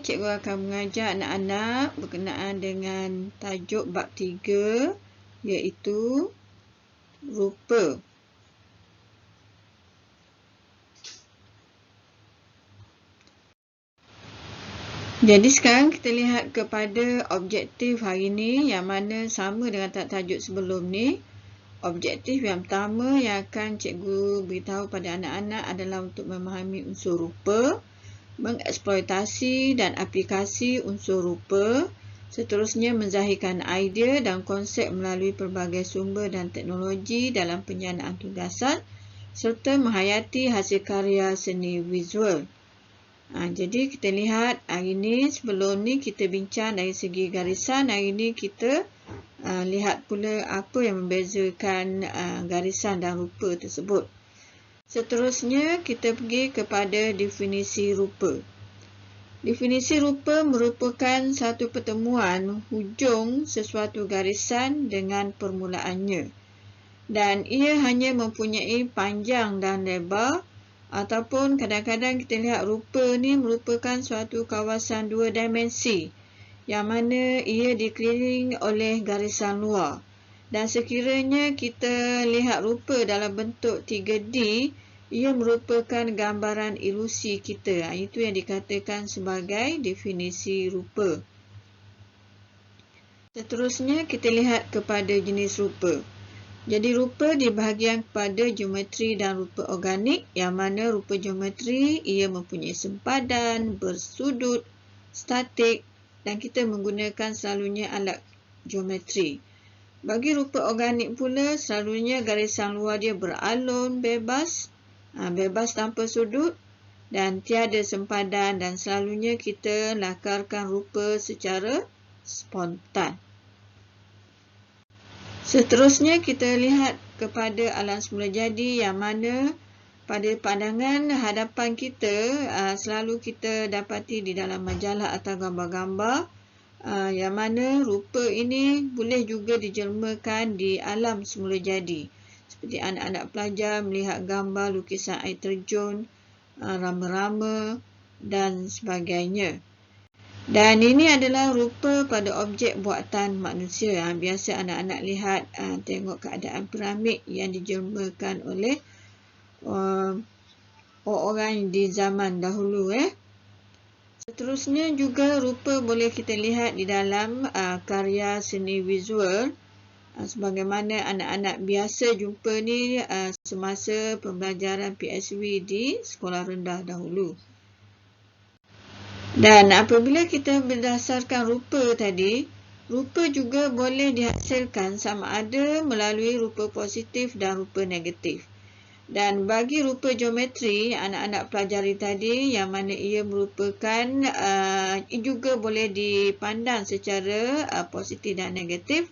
cikgu akan mengajar anak-anak berkenaan dengan tajuk bab 3 iaitu rupa. Jadi sekarang kita lihat kepada objektif hari ini yang mana sama dengan tajuk sebelum ni. Objektif yang pertama yang akan cikgu beritahu pada anak-anak adalah untuk memahami unsur rupa, mengeksploitasi dan aplikasi unsur rupa, seterusnya menzahirkan idea dan konsep melalui pelbagai sumber dan teknologi dalam penjanaan tugasan, serta menghayati hasil karya seni visual. Jadi kita lihat hari ini, sebelum ni kita bincang dari segi garisan, hari ini kita lihat pula apa yang membezakan garisan dan rupa tersebut. Seterusnya kita pergi kepada definisi rupa. Definisi rupa merupakan satu pertemuan hujung sesuatu garisan dengan permulaannya, dan ia hanya mempunyai panjang dan lebar, ataupun kadang-kadang kita lihat rupa ni merupakan suatu kawasan dua dimensi yang mana ia dikelilingi oleh garisan luar. Dan sekiranya kita lihat rupa dalam bentuk 3D, ia merupakan gambaran ilusi kita. Itu yang dikatakan sebagai definisi rupa. Seterusnya kita lihat kepada jenis rupa. Jadi rupa dibahagikan kepada geometri dan rupa organik, yang mana rupa geometri ia mempunyai sempadan, bersudut, statik, dan kita menggunakan selalunya alat geometri. Bagi rupa organik pula, selalunya garisan luar dia beralun, bebas tanpa sudut dan tiada sempadan, dan selalunya kita lakarkan rupa secara spontan. Seterusnya kita lihat kepada alam semula jadi, yang mana pada pandangan hadapan kita selalu kita dapati di dalam majalah atau gambar-gambar, yang mana rupa ini boleh juga dijelmakan di alam semula jadi. Seperti anak-anak pelajar melihat gambar lukisan air terjun, rama-rama dan sebagainya. Dan ini adalah rupa pada objek buatan manusia. Biasa anak-anak lihat, tengok keadaan piramid yang dijelmakan oleh orang di zaman dahulu. Seterusnya juga rupa boleh kita lihat di dalam karya seni visual, sebagaimana anak-anak biasa jumpa ni semasa pembelajaran PSW di sekolah rendah dahulu. Dan apabila kita berdasarkan rupa tadi, rupa juga boleh dihasilkan sama ada melalui rupa positif dan rupa negatif. Dan bagi rupa geometri, anak-anak pelajari tadi, yang mana ia merupakan juga boleh dipandang secara positif dan negatif,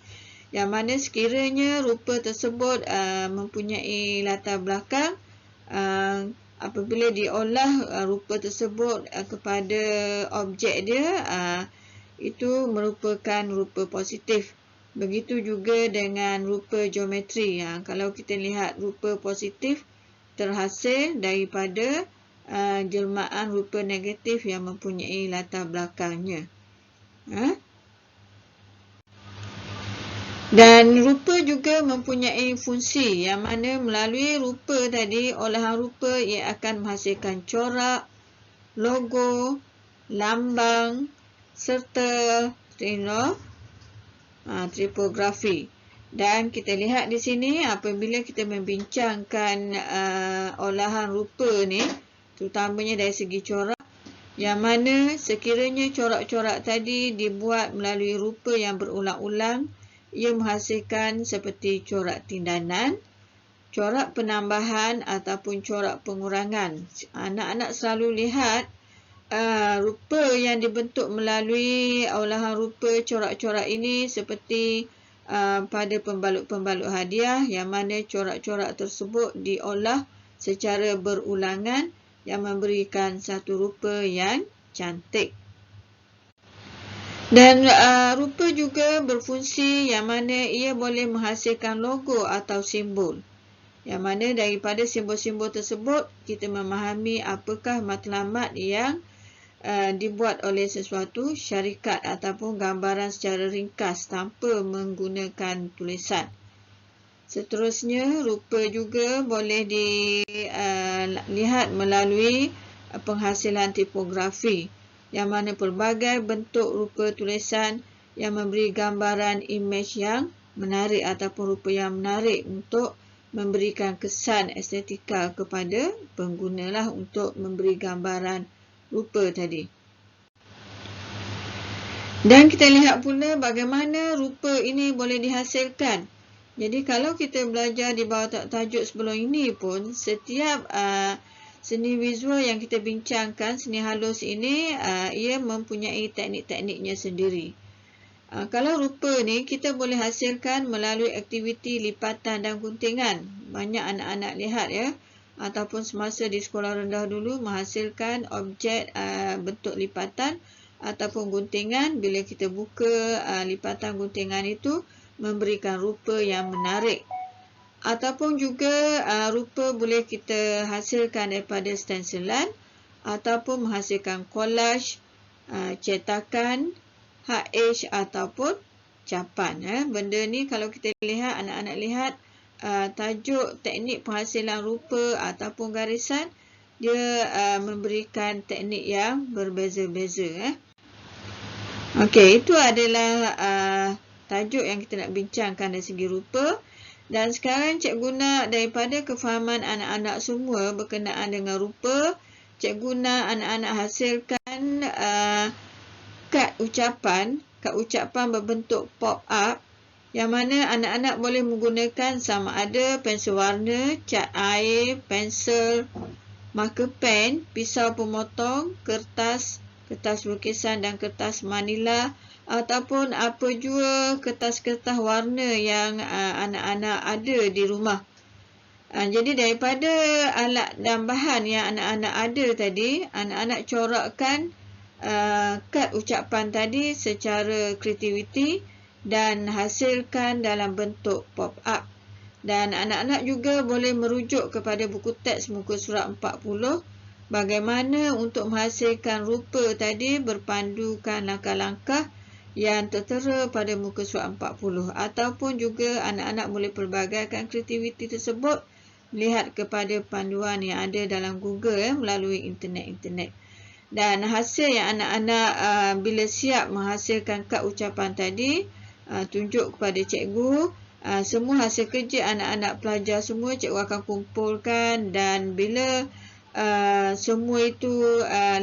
yang mana sekiranya rupa tersebut mempunyai latar belakang, apabila diolah rupa tersebut kepada objek dia, itu merupakan rupa positif. Begitu juga dengan rupa geometri. Kalau kita lihat rupa positif terhasil daripada jelmaan rupa negatif yang mempunyai latar belakangnya. Dan rupa juga mempunyai fungsi, yang mana melalui rupa tadi, olahan rupa ia akan menghasilkan corak, logo, lambang serta tipografi. Dan kita lihat di sini apabila kita membincangkan olahan rupa ni, terutamanya dari segi corak, yang mana sekiranya corak-corak tadi dibuat melalui rupa yang berulang-ulang, ia menghasilkan seperti corak tindanan, corak penambahan ataupun corak pengurangan. Anak-anak selalu lihat rupa yang dibentuk melalui olahan rupa corak-corak ini seperti pada pembalut-pembalut hadiah, yang mana corak-corak tersebut diolah secara berulangan yang memberikan satu rupa yang cantik. Dan rupa juga berfungsi, yang mana ia boleh menghasilkan logo atau simbol, yang mana daripada simbol-simbol tersebut kita memahami apakah matlamat yang dibuat oleh sesuatu syarikat ataupun gambaran secara ringkas tanpa menggunakan tulisan. Seterusnya, rupa juga boleh dilihat melalui penghasilan tipografi, yang mana pelbagai bentuk rupa tulisan yang memberi gambaran imej yang menarik ataupun rupa yang menarik untuk memberikan kesan estetika kepada pengguna lah untuk memberi gambaran rupa tadi. Dan kita lihat pula bagaimana rupa ini boleh dihasilkan. Jadi kalau kita belajar di bawah tajuk sebelum ini pun, setiap seni visual yang kita bincangkan, seni halus ini, ia mempunyai teknik-tekniknya sendiri. Kalau rupa ni kita boleh hasilkan melalui aktiviti lipatan dan guntingan. Banyak anak-anak lihat ya, ataupun semasa di sekolah rendah dulu menghasilkan objek bentuk lipatan ataupun guntingan. Bila kita buka lipatan guntingan itu, memberikan rupa yang menarik. Ataupun juga rupa boleh kita hasilkan daripada stensilan ataupun menghasilkan collage, cetakan, HH ataupun capan. Benda ni kalau kita lihat, anak-anak lihat tajuk teknik penghasilan rupa ataupun garisan, dia memberikan teknik yang berbeza-beza. Okey, itu adalah tajuk yang kita nak bincangkan dari segi rupa. Dan sekarang cikgu nak daripada kefahaman anak-anak semua berkenaan dengan rupa, cikgu nak anak-anak hasilkan kad ucapan berbentuk pop-up, yang mana anak-anak boleh menggunakan sama ada pensel warna, cat air, pensel, marker pen, pisau pemotong, kertas lukisan dan kertas manila, ataupun apa jua kertas-kertas warna yang anak-anak ada di rumah. Jadi daripada alat dan bahan yang anak-anak ada tadi, anak-anak corakkan kad ucapan tadi secara kreativiti dan hasilkan dalam bentuk pop-up. Dan anak-anak juga boleh merujuk kepada buku teks muka surat 40 bagaimana untuk menghasilkan rupa tadi berpandukan langkah-langkah yang tertera pada muka surat 40. Ataupun juga anak-anak boleh pelbagaikan kreativiti tersebut melihat kepada panduan yang ada dalam Google melalui internet. Dan hasil yang anak-anak bila siap menghasilkan kad ucapan tadi, tunjuk kepada cikgu. Semua hasil kerja anak-anak pelajar semua cikgu akan kumpulkan, dan bila semua itu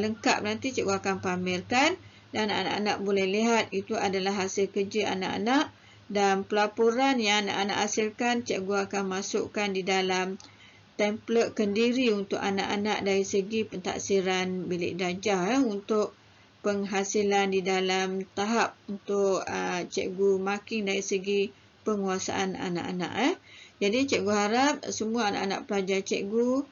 lengkap nanti cikgu akan pamerkan dan anak-anak boleh lihat itu adalah hasil kerja anak-anak. Dan pelaporan yang anak-anak hasilkan cikgu akan masukkan di dalam template kendiri untuk anak-anak dari segi pentaksiran bilik darjah untuk penghasilan di dalam tahap untuk cikgu marking dari segi penguasaan anak-anak. Jadi cikgu harap semua anak-anak pelajar cikgu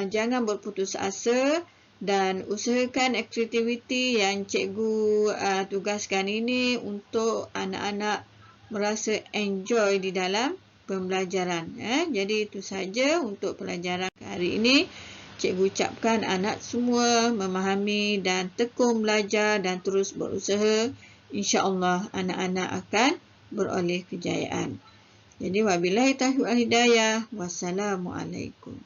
jangan berputus asa dan usahakan aktiviti yang cikgu tugaskan ini untuk anak-anak merasa enjoy di dalam pembelajaran. Jadi itu saja untuk pelajaran hari ini. Cikgu ucapkan anak semua memahami dan tekun belajar dan terus berusaha. InsyaAllah anak-anak akan beroleh kejayaan. Jadi wabillahi taufiq wal hidayah. Wassalamualaikum.